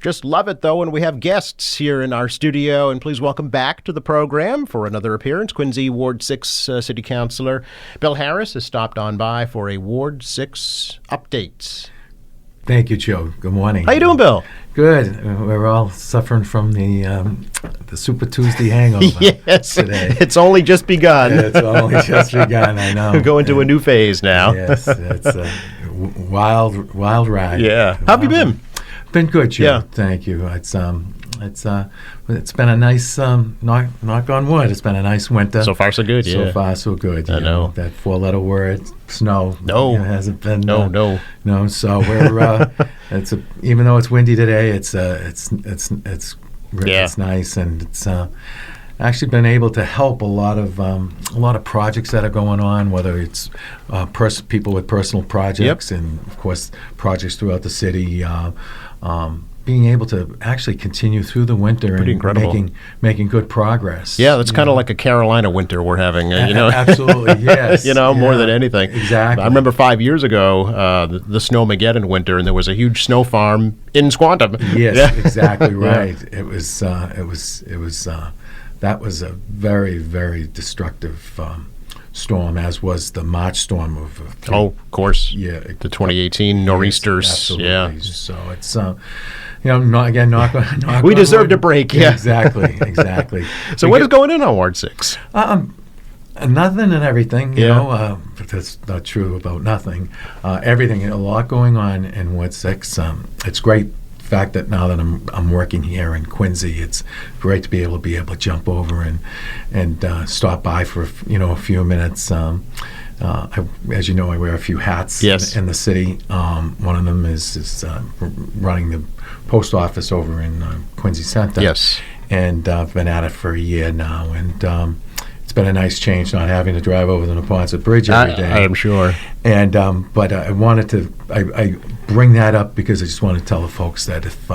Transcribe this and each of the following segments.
Just love it, though, when we have guests here in our studio. And please welcome back to the program for another appearance. Quincy Ward 6 City Councilor Bill Harris has stopped on by for a Ward 6 update. Thank you, Joe. Good morning. How you doing, Bill? Good. We're all suffering from the Super Tuesday hangover Yes, today. It's only just begun. It's only just begun, I know. We're going to a new phase now. Yes, it's a wild ride. Yeah. How have you been? Been good, Joe. Yeah. Thank you. It's been a nice knock on wood. It's been a nice winter. So far, so good. Yeah. So far, so good. I know. That four-letter word, snow. No. Hasn't been. No. So we're. Even though it's windy today, it's nice, and it's actually been able to help a lot of projects that are going on, whether it's people with personal projects, and of course projects throughout the city. Being able to actually continue through the winter Pretty and incredible. making good progress. Yeah, that's kind of like a Carolina winter we're having, Absolutely, yes. More than anything. Exactly. I remember 5 years ago, the Snowmageddon winter, and there was a huge snow farm in Squantum. Yes, Yeah. exactly right. It was that was a very, very destructive storm, as was the March storm of Of course. yeah, The 2018 nor'easters. Yes, absolutely. Yeah. So it's knock We on deserved wood. a break, yeah. Exactly. So what is going on Ward 6? Nothing and everything, Yeah. but that's not true about nothing. Everything, a lot going on in Ward 6. It's great fact that now that I'm working here in Quincy, it's great to be able to jump over and stop by for a few minutes. As you know, I wear a few hats Yes. in the city. One of them is running the post office over in Quincy Center. Yes. And I've been at it for a year now, and it's been a nice change not having to drive over the Neponset Bridge every day. I am sure. And but I wanted to I bring that up because I just want to tell the folks that if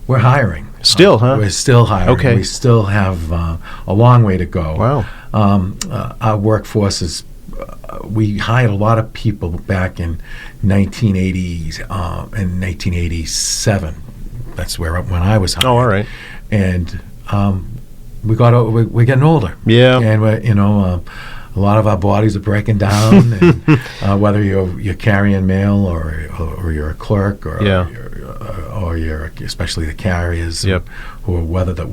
we're hiring. Still, huh? We're still hiring. Okay. We still have a long way to go. Wow. Our workforce is. We hired a lot of people back in 1980s and 1987. That's when I was hired. Oh, all right. And we're getting older. Yeah. And a lot of our bodies are breaking down. And, whether you're carrying mail or you're a clerk or you're especially the carriers Yep. who weather the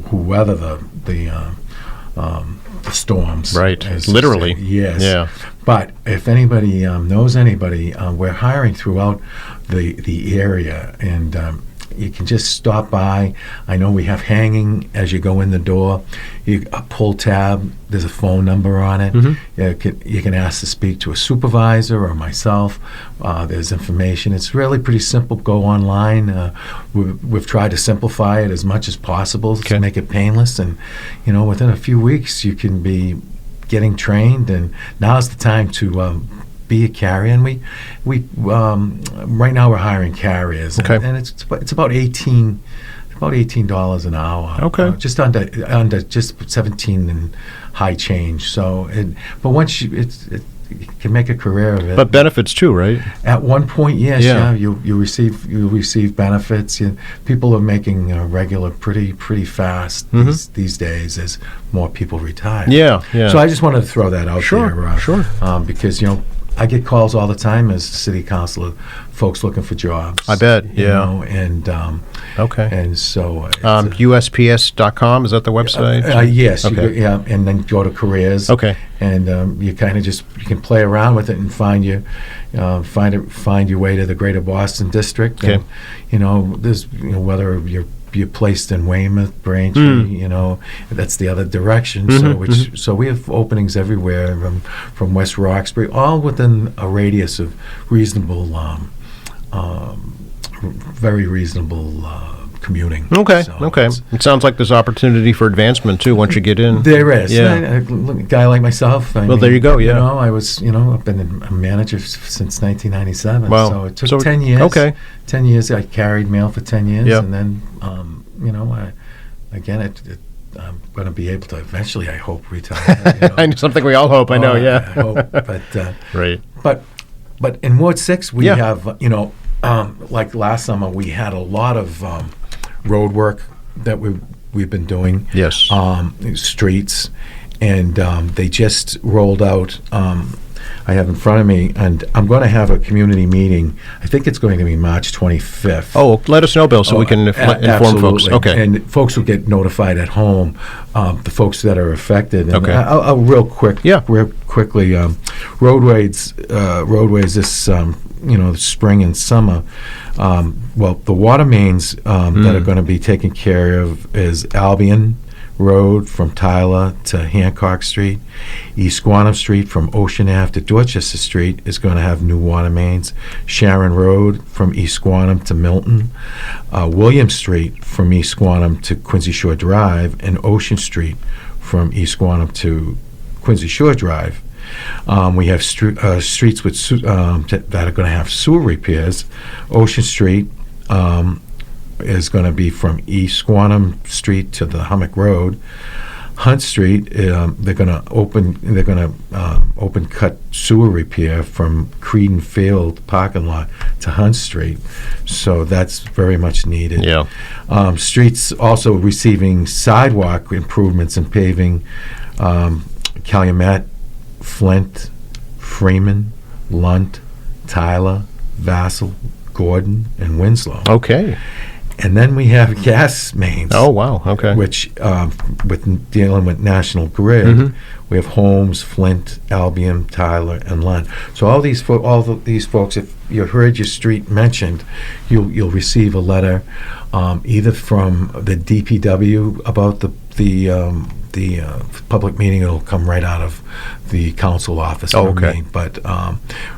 storms. Right. Literally. Yes. Yeah. But if anybody knows anybody, we're hiring throughout the area, and you can just stop by. I know we have hanging as you go in the door. A pull tab. There's a phone number on it. Mm-hmm. You can ask to speak to a supervisor or myself. There's information. It's really pretty simple. Go online. We've tried to simplify it as much as possible to make it painless. And within a few weeks, you can be getting trained. And now's the time to be a carrier. And we right now we're hiring carriers. Okay. And it's about $18 an hour. Okay. Just under just 17 and high change. So, but once you can make a career of it. But benefits too, right? At one point, yes, Yeah. you receive benefits. People are making regular pretty fast these days as more people retire. Yeah. So I just wanted to throw that out there. Sure. Because I get calls all the time as city councilor, folks looking for jobs. I bet. Yeah. And Okay. and so USPS.com, is that the website? yes, Okay. and then go to careers. Okay. And you kind of you can play around with it and find your way to the Greater Boston District. Okay. And there's whether you're placed in Weymouth, Braintree, that's the other direction. So we have openings everywhere from West Roxbury, all within a radius of reasonable, very reasonable commuting. Okay. So Okay. it's- It sounds like there's opportunity for advancement too once you get in. There is. Yeah. A guy like myself. Well, there you go, yeah. I was, I've been a manager since 1997. Wow. So it took 10 years. Okay. 10 years. I carried mail for 10 years. Yeah. And then, I'm going to be able to eventually, I hope, retire. Something we all hope. I know. I Yeah. hope. But, Right. but in Ward 6, we Yeah. have, like last summer, we had a lot of road work that we've been doing. Yes. Streets, and they just rolled out. I have in front of me, and I'm going to have a community meeting. I think it's going to be March 25th. Oh, let us know, Bill, so we can inform folks. Okay. And folks will get notified at home, the folks that are affected. And Okay. I'll real quickly, roadways this, spring and summer. The water mains that are going to be taken care of is Albion Road from Tyler to Hancock Street. East Squantum Street from Ocean Ave to Dorchester Street is going to have new water mains. Sharon Road from East Squantum to Milton. William Street from East Squantum to Quincy Shore Drive. And Ocean Street from East Squantum to Quincy Shore Drive. We have streets with that are going to have sewer repairs. Ocean Street is going to be from East Squantum Street to the Hummock Road. Hunt Street, they're going to open cut sewer repair from Creedon Field parking lot to Hunt Street, so that's very much needed. Yeah. Streets also receiving sidewalk improvements and paving. Calumet, Flint, Freeman, Lunt, Tyler, Vassal, Gordon, and Winslow. Okay. And then we have gas mains. Oh, wow. Okay. Which, with dealing with National Grid, Mhm. we have Holmes, Flint, Albion, Tyler, and Lund. So all these folks, if you heard your street mentioned, you'll receive a letter, either from the DPW about the public meeting. It'll come right out of the council office. Oh, okay. But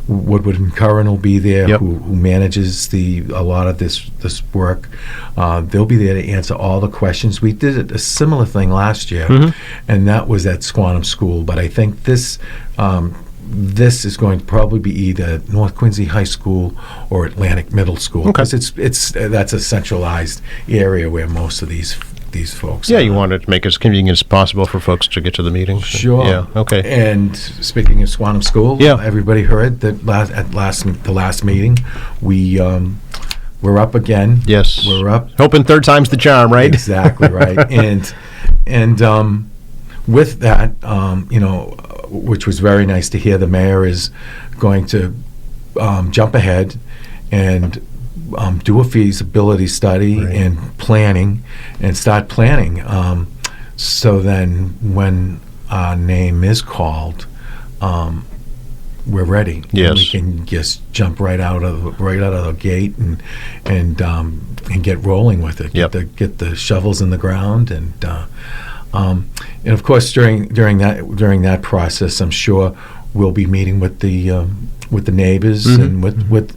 Woodward and Curran will be there, Yep. who manages a lot of this work. They'll be there to answer all the questions. We did a similar thing last year, Mhm. and that was at Squantum School. But I think this is going to probably be either North Quincy High School or Atlantic Middle School, Okay. because that's a centralized area where most of these folks Yeah, are. you want it to make it as convenient as possible for folks to get to the meetings. Sure. Yeah, okay. And speaking of Squantum School, Yeah. everybody heard that the last meeting, we're up again. Yes. We're up. Hoping third time's the charm, right? Exactly right. and with that, which was very nice to hear, the mayor is going to jump ahead and do a feasibility study Right. and start planning. So then when our name is called, we're ready. Yes. We can just jump right out of the gate and get rolling with it. Yep. Get the shovels in the ground and of course during that process, I'm sure we'll be meeting with the neighbors Mhm. and with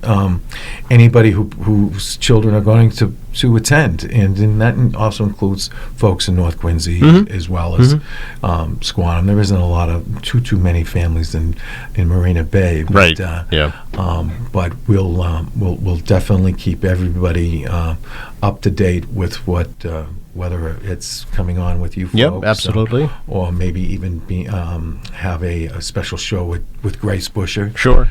anybody whose children are going to attend, and that also includes folks in North Quincy Mhm. as well as Squantum. There isn't a lot of too many families in Marina Bay, but, Right. Yeah. but we'll definitely keep everybody up to date with whether it's coming on with you folks. Yep, absolutely. Or maybe even have a special show with Grace Busher, Sure.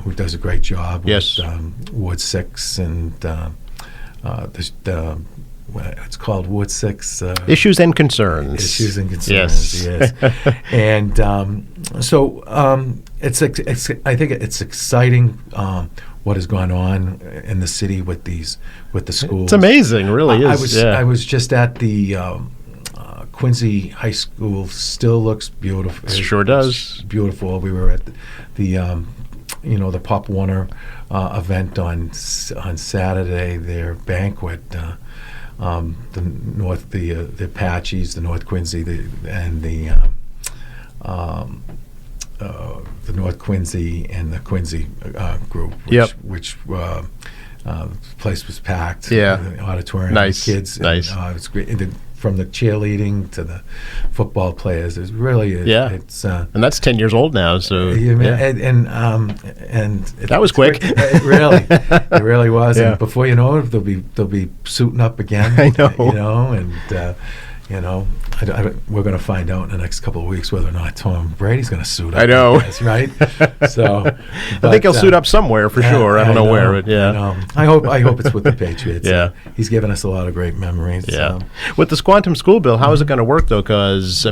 who does a great job Yes. with Ward 6 and it's called Ward 6. Issues and concerns. Issues and concerns, yes. And so I think it's exciting what has gone on in the city with the schools. It's amazing, really is. I was just at the Quincy High School. Still looks beautiful. It sure does. It's beautiful. We were at the Pop Warner event on Saturday. Their banquet. The Apaches, the North Quincy, and the North Quincy and the Quincy group. Which the place was packed. Yeah. The auditorium. Nice. The kids. Nice. And, it was great. From the cheerleading to the football players, it's really Yeah. It's And that's 10 years old now, so yeah, yeah. and That was quick. It really was. Yeah. And before you know it, they'll be suiting up again. I know. And We're going to find out in the next couple of weeks whether or not Tom Brady's going to suit up. I know. Guess, right? So, I think he'll suit up somewhere for sure. I don't know where, but yeah. I know. I hope it's with the Patriots. Yeah. He's given us a lot of great memories. Yeah. With the Squantum School Bill, how is it going to work though? Because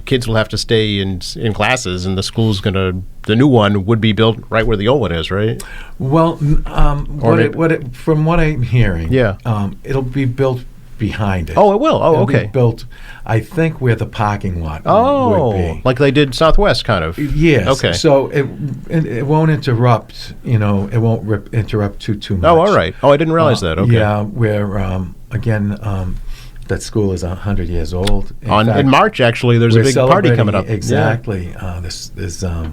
kids will have to stay in classes, and the new one would be built right where the old one is, right? Well, from what I'm hearing, it'll be built behind it. Oh, it will. Oh, It'll okay. be built, I think, where the parking lot would be. Like they did Southwest, kind of. Yes. Okay. So it won't interrupt. It won't interrupt too much. Oh, all right. Oh, I didn't realize that. Okay. Yeah. Where again, that school is 100 years old. In March, actually, there's a big party coming up. Exactly. Yeah.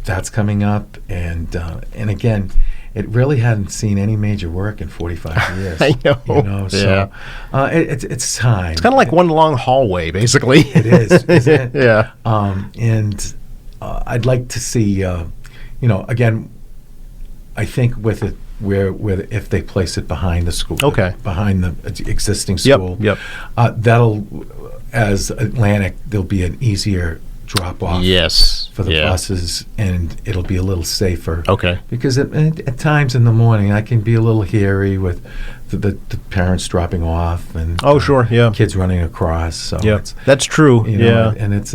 That's coming up, and again, it really hadn't seen any major work in 45 years. I know. So it's time. It's kind of like one long hallway, basically. It is, isn't it? Yeah. And I'd like to see, again, I think with it, where if they place it behind the school, behind the existing school, that'll, as Atlantic, there'll be an easier drop off for the buses, and it'll be a little safer. Okay. Because at times in the morning, I can be a little hairy with the parents dropping off and kids running across. So that's true. And it's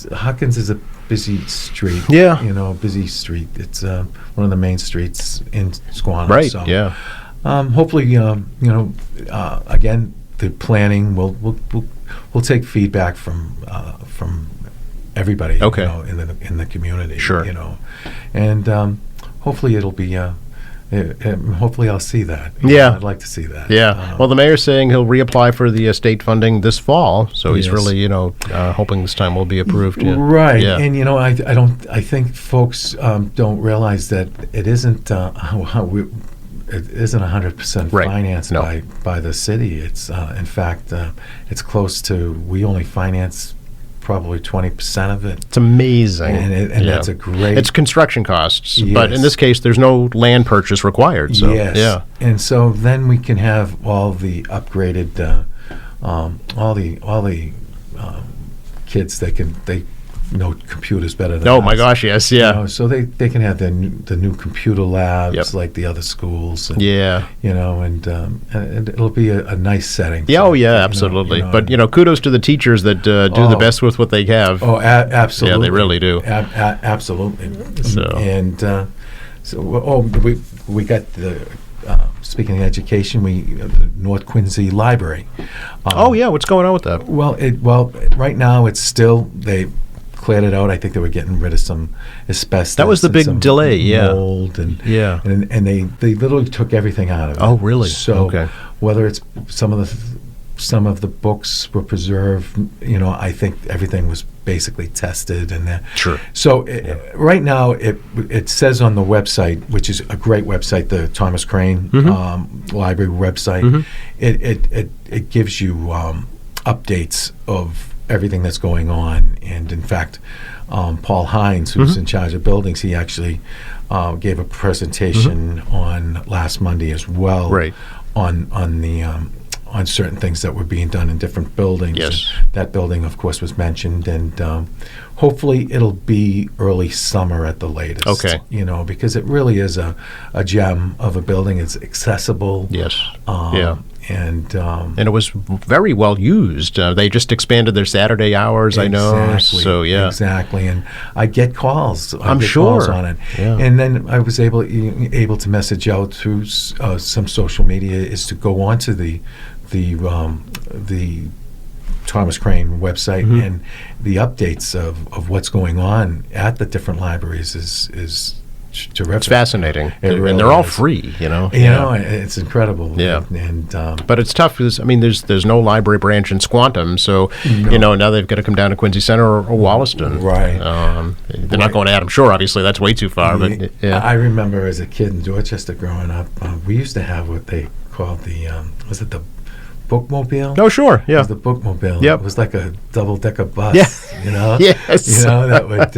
Hawkins is a busy street. Yeah. Busy street. It's one of the main streets in Squantum. Right. So, yeah. Hopefully, again, the planning we'll take feedback from everybody, in the community. Sure. And hopefully it'll be. Hopefully I'll see that. I'd like to see that. Yeah. Well, the mayor's saying he'll reapply for the state funding this fall, so he's really, hoping this time will be approved. Yeah. Right. Yeah. And I think folks don't realize that it isn't it isn't 100% financed by the city. It's in fact it's close to, we only finance probably 20% of it. It's amazing. And that's a great... It's construction costs, but in this case, there's no land purchase required. So, yeah. And so then we can have all the upgraded, all the kids, they know computers better than us. Oh, my gosh, yes, yeah. So they can have the new computer labs like the other schools. And, and it'll be a nice setting. Yeah, absolutely. But, kudos to the teachers that do the best with what they have. Oh, absolutely. Yeah, they really do. Absolutely. So. And we got the... speaking of education, the North Quincy Library. What's going on with that? Well, right now it's still, they cleared it out. I think they were getting rid of some asbestos. That was the big delay, mold and they literally took everything out of it. Oh, really? So whether it's some of the books were preserved, I think everything was basically tested and sure. So right now it says on the website, which is a great website, the Thomas Crane Library website, it gives you updates of everything that's going on. And in fact, Paul Hines, who's in charge of buildings, he actually gave a presentation on last Monday as well, on certain things that were being done in different buildings. Yes. And that building, of course, was mentioned, and hopefully it'll be early summer at the latest. Okay. Because it really is a gem of a building. It's accessible. Yes. And it was very well used. They just expanded their Saturday hours, I know. So, Exactly. And I get calls. I'm sure. Calls on it. Yeah. And then I was able to message out through some social media, is to go onto the Thomas Crane website, and the updates of what's going on at the different libraries is terrific. It's fascinating. Really and they're all is. free, It's incredible. Yeah. And but it's tough because, there's no library branch in Squantum, so, now they've got to come down to Quincy Center or Wollaston. Right. They're not going to Adam Shore, obviously. That's way too far. But I remember as a kid in Dorchester growing up, we used to have what they called the bookmobile. Oh, sure. It Yeah. was the bookmobile. Yep. It was like a double-decker bus. Yeah. You know. Yes. You know that would.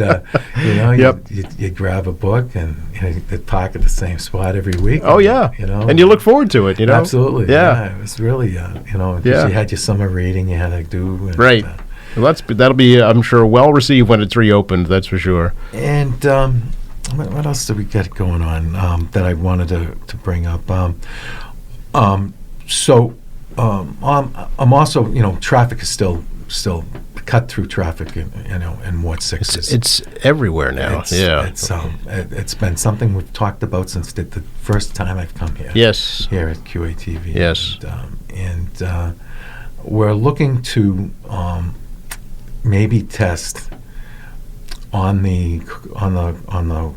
You know. Yep. You'd grab a book and they'd park at the same spot every week. Oh, yeah. You know. And you look forward to it, you know? Absolutely. Yeah. It was really. You know. 'Cause Yeah. you had your summer reading you had to do. And, Right. Well, that'll be, I'm sure, well received when it's reopened, that's for sure. And what else did we get going on that I wanted to bring up? I'm also, traffic is still cut through traffic, in Ward 6. It's everywhere now. It's been something we've talked about since the first time I've come here. Yes. Here at QATV. Yes. And we're looking to maybe test on the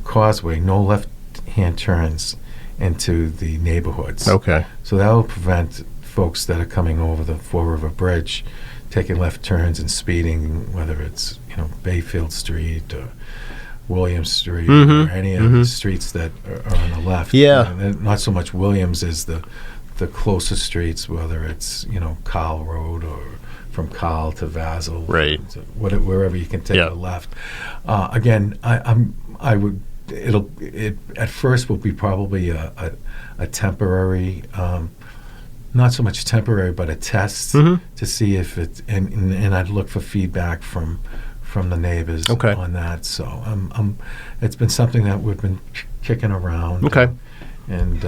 causeway, no left-hand turns into the neighborhoods. Okay. So that will prevent folks that are coming over the Fall River Bridge taking left turns and speeding, whether it's Bayfield Street or Williams Street or any of the streets that are on the left. Yeah. Not so much Williams as the closest streets, whether it's Carl Road or from Carl to Vassal, Right. to wherever you can take Yeah. a left. Again, it at first will be probably a temporary, not so much temporary, but a test to see if it, and I'd look for feedback from the neighbors on that. So it's been something that we've been kicking around. Okay. And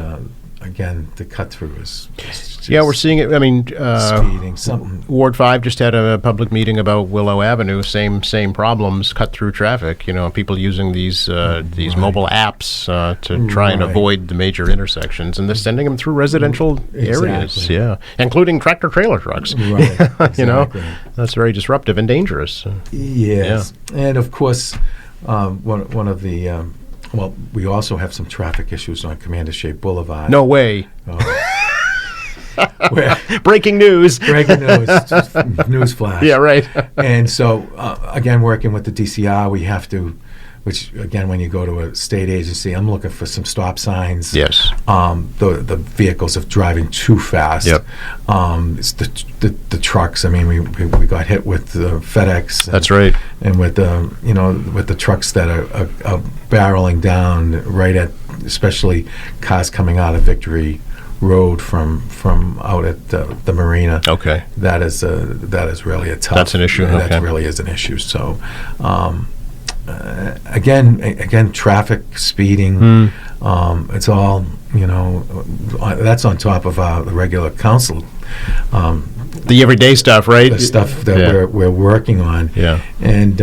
again, the cut through is just Yeah, we're seeing it. I mean, speeding, something. Ward 5 just had a public meeting about Willow Avenue. Same problems, cut through traffic. People using these mobile apps to try and avoid the major intersections, and they're sending them through residential areas. Exactly. Yeah, including tractor trailer trucks. Right, exactly. That's very disruptive and dangerous. Yes, and of course, one of the we also have some traffic issues on Commander Shea Boulevard. No way. Breaking news. Breaking news. News flash. Yeah, right. And so, again, working with the DCR, we have to, which, again, when you go to a state agency, I'm looking for some stop signs. Yes. The vehicles are driving too fast. Yep. It's the trucks. I mean, we got hit with FedEx. That's right. And with the trucks that are barreling down right at, especially cars coming out of Victory Road from out at the marina. Okay. That is really a tough. That's an issue. That Okay. really is an issue. So, again, traffic, speeding. It's all that's on top of the regular council. The everyday stuff, right? The stuff that we're working on. Yeah. And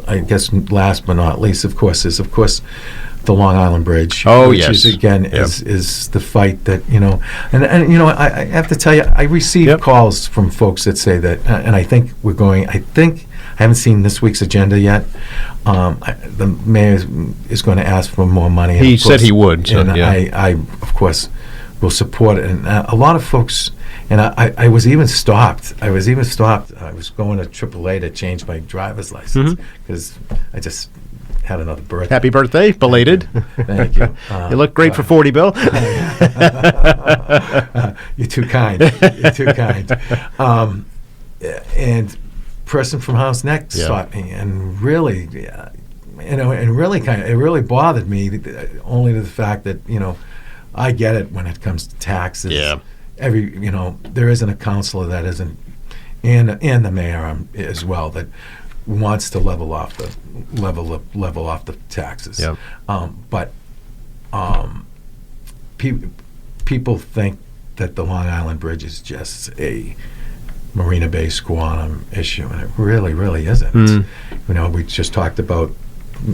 I guess last but not least, of course, is the Long Island Bridge. Oh, which yes. is again Yep. is the fight that and I have to tell you, I receive Yep. calls from folks that say that, and I think I haven't seen this week's agenda yet. The mayor is going to ask for more money. He of said course, he would, so, and yeah. I of course will support it. And a lot of folks, and I was even stopped. I was going to AAA to change my driver's license because I just had another birthday. Happy birthday, belated. Thank you. You look great for 40, Bill. You're too kind. You're too kind. And person from House Next stopped me, and really, it really bothered me. Only to the fact that I get it when it comes to taxes. Yeah. There isn't a councilor that isn't, and the mayor as well, that wants to level off the taxes. Yep. But people think that the Long Island Bridge is just a Marina Bay Squantum issue, and it really, really isn't. We just talked about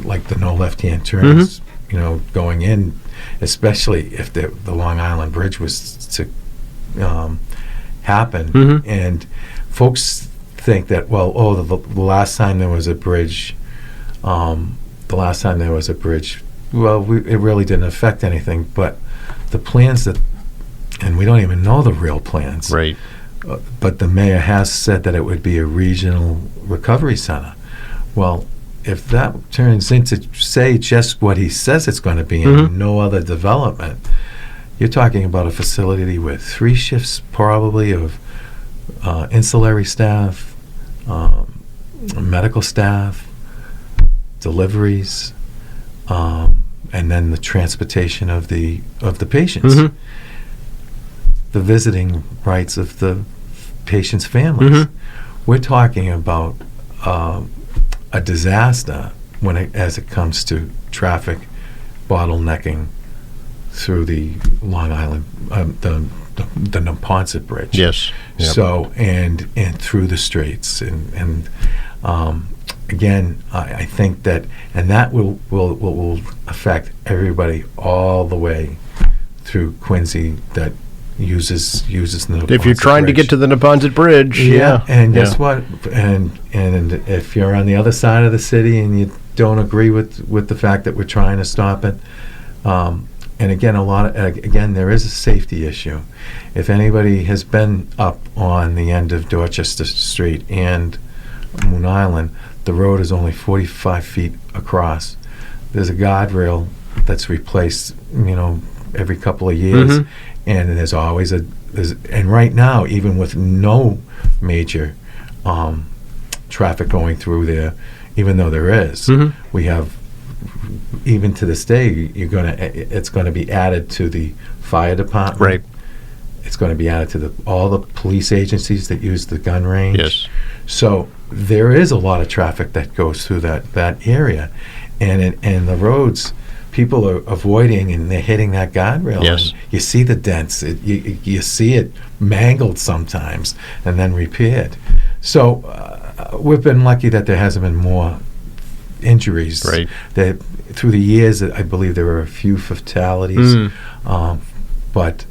like the no left-hand turns, going in, especially if the Long Island Bridge was to happen, and folks think that the last time there was a bridge, it really didn't affect anything, but the plans and we don't even know the real plans, Right. But the mayor has said that it would be a regional recovery center. Well, if that turns into, say, just what he says it's going to be and no other development, you're talking about a facility with 3 shifts probably of ancillary staff, medical staff, deliveries, and then the transportation of the patients, the visiting rights of the patients' families. We're talking about a disaster as it comes to traffic bottlenecking through the Long Island, the Neponset Bridge. Yes. Yep. So and through the straits and again, I think that that will affect everybody all the way through Quincy that uses the Neponset If you're trying to Bridge. get to the Neponset Bridge, And guess what? And if you're on the other side of the city and you don't agree with the fact that we're trying to stop it, and again, there is a safety issue. If anybody has been up on the end of Dorchester Street and Moon Island, the road is only 45 feet across. There's a guardrail that's replaced, every couple of years, and there's always and right now, even with no major traffic going through there, even though there is, we have, even to this day, it's gonna be added to the fire department. Right. It's going to be added to all the police agencies that use the gun range. Yes. So there is a lot of traffic that goes through that area, and the roads, people are avoiding and they're hitting that guardrail. Yes. And you see the dents. You see it mangled sometimes and then repaired. So we've been lucky that there hasn't been more injuries. Right. That through the years, I believe there were a few fatalities, but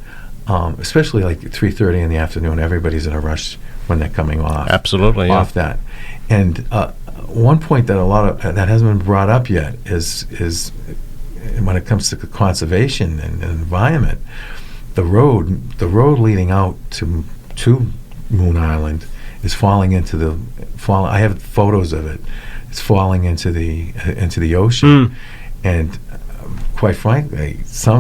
especially like 3:30 in the afternoon, everybody's in a rush when they're coming off. Absolutely. Off that. And one point that hasn't been brought up yet is when it comes to conservation and environment, the road leading out to Moon Island is falling into I have photos of it. It's falling into the ocean, and quite frankly,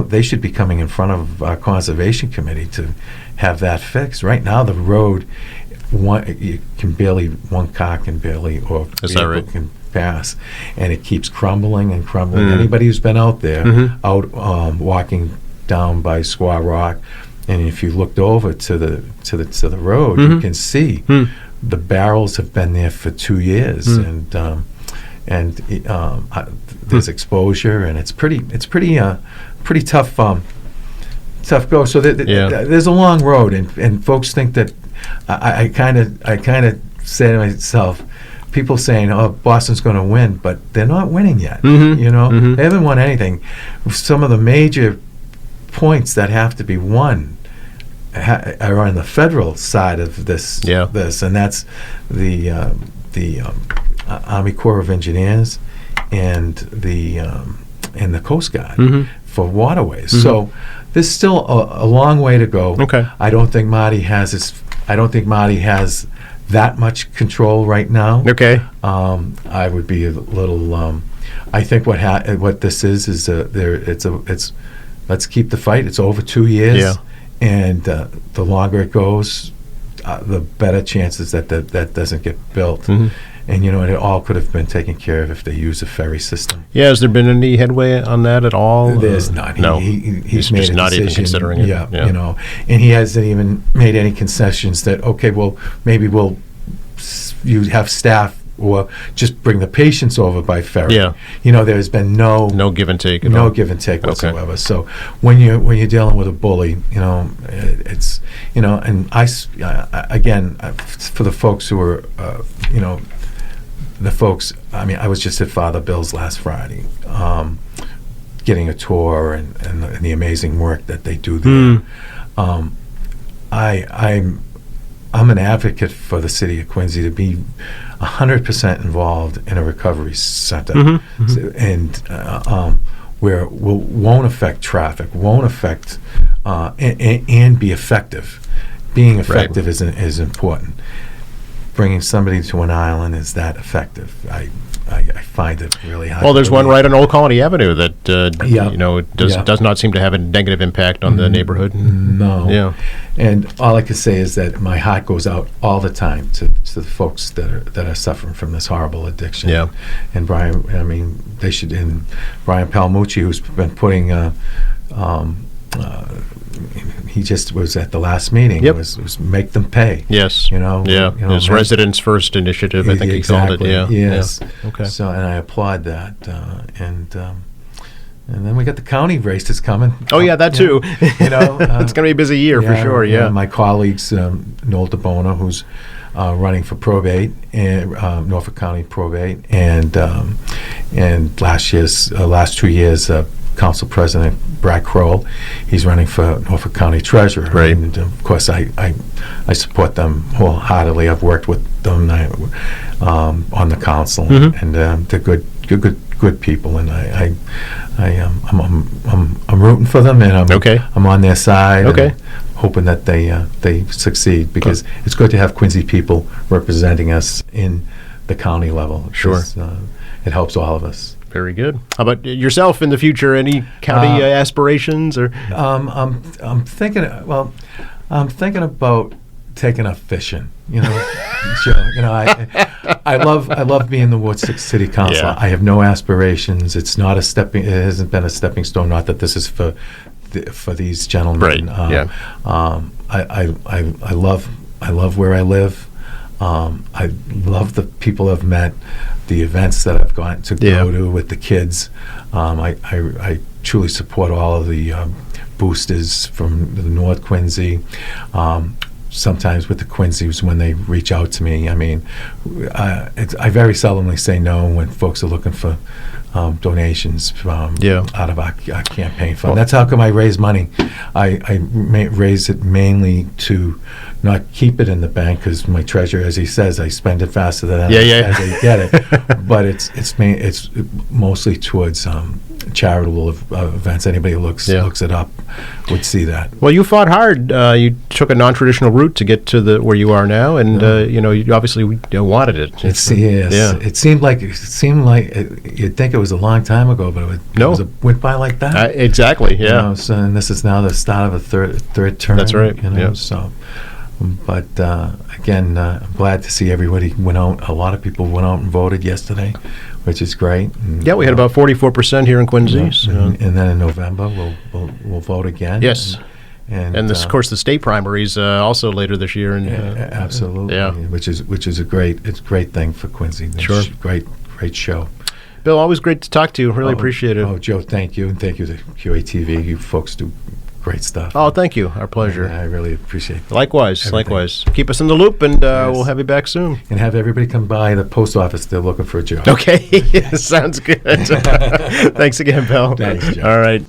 they should be coming in front of our conservation committee to have that fixed. Right now, the road, one car can barely, or vehicle can pass, and it keeps crumbling and crumbling. Anybody who's been out there, walking down by Squaw Rock, and if you looked over to the road, you can see the barrels have been there for 2 years, and there's exposure, and it's pretty tough go. So there's a long road, and folks think that I kind of say to myself, people saying, "Oh, Boston's going to win," but they're not winning yet. They haven't won anything. Some of the major points that have to be won are on the federal side of this. And that's the Army Corps of Engineers and the Coast Guard for waterways. So there's still a long way to go. Okay. I don't think Marty has that much control right now. Okay. I would be a little. I think what this is it's let's keep the fight. It's over 2 years. Yeah. And the longer it goes, the better chances that doesn't get built. And it all could have been taken care of if they use a ferry system. Yeah, has there been any headway on that at all? There's not. No. He's made just a not decision, even considering it. Yeah. And he hasn't even made any concessions that, okay, well, maybe you have staff or just bring the patients over by ferry. Yeah. There's been no give and take at all. No give and take whatsoever. So when you're dealing with a bully, it's and again, for the folks who are the folks. I mean, I was just at Father Bill's last Friday, getting a tour and the amazing work that they do there. I'm an advocate for the city of Quincy to be 100% involved in a recovery center, and where won't affect traffic, won't affect, and be effective. Being effective is important. bringing somebody to an island is that effective. I find it really hard. Well, there's one right on Old Colony Avenue that Yeah. does Yeah. does not seem to have a negative impact on the neighborhood. No. Yeah. And all I can say is that my heart goes out all the time to the folks that are suffering from this horrible addiction. Yeah. And Brian, I mean, they should. And Brian Palmucci, who's been putting. He just was at the last meeting. Yep. Was make them pay. Yes. You know. Yeah. You know, His Residents First initiative, I think he called it. Exactly. Yeah. Yes. Yeah. Okay. So, and I applaud that. And then we got the county races coming. Oh yeah, that too. You know, It's going to be a busy year for sure. Yeah. My colleagues, Noel DeBona, who's running for probate, and Norfolk County probate, and last 2 years, Council President Brad Kroll, he's running for Norfolk County Treasurer. Right. And of course, I support them wholeheartedly. I've worked with them on the council, and they're good people, and I'm rooting for them, and I'm on their side. Okay. And hoping that they succeed, because it's good to have Quincy people representing us in the county level. Sure. It helps all of us. Very good. How about yourself in the future? Any county aspirations or? I'm thinking. Well, I'm thinking about taking up fishing. You know, Joe, you know, I love being the Ward 6 City Council. Yeah. I have no aspirations. It hasn't been a stepping stone. Not that this is for these gentlemen. Right. Yeah. I love where I live. I love the people I've met, the events that I've gotten to go to with the kids. I truly support all of the boosters from the North Quincy. Sometimes with the Quincy's, when they reach out to me, I mean, I very seldomly say no when folks are looking for donations out of our campaign fund. That's how come I raise money. I raise it mainly to not keep it in the bank, because my treasurer, as he says, I spend it faster than as I get it. But it's mostly towards charitable events. Anybody who looks it up would see that. Well, you fought hard. You took a non-traditional route to get to where you are now, and you obviously wanted it. It seemed like you'd think it was a long time ago, but it went by like that. Exactly. Yeah. You know, so, and this is now the start of a third term. That's right. You know, so. But again, I'm glad to see everybody went out. A lot of people went out and voted yesterday, which is great. And, we had about 44% here in Quincy. And then in November we'll vote again. Yes. And this, of course, the state primaries also later this year. And absolutely. Which is a great thing for Quincy. It's sure. Great show. Bill, always great to talk to you. Really appreciate it. Oh, Joe, thank you, and thank you to QATV. You folks do great stuff. Oh, thank you. Our pleasure. I really appreciate it. Likewise. Keep us in the loop, and we'll have you back soon. And have everybody come by the post office. They're looking for a job. Okay. Sounds good. Thanks again, Bill. Thanks, Joe. All right.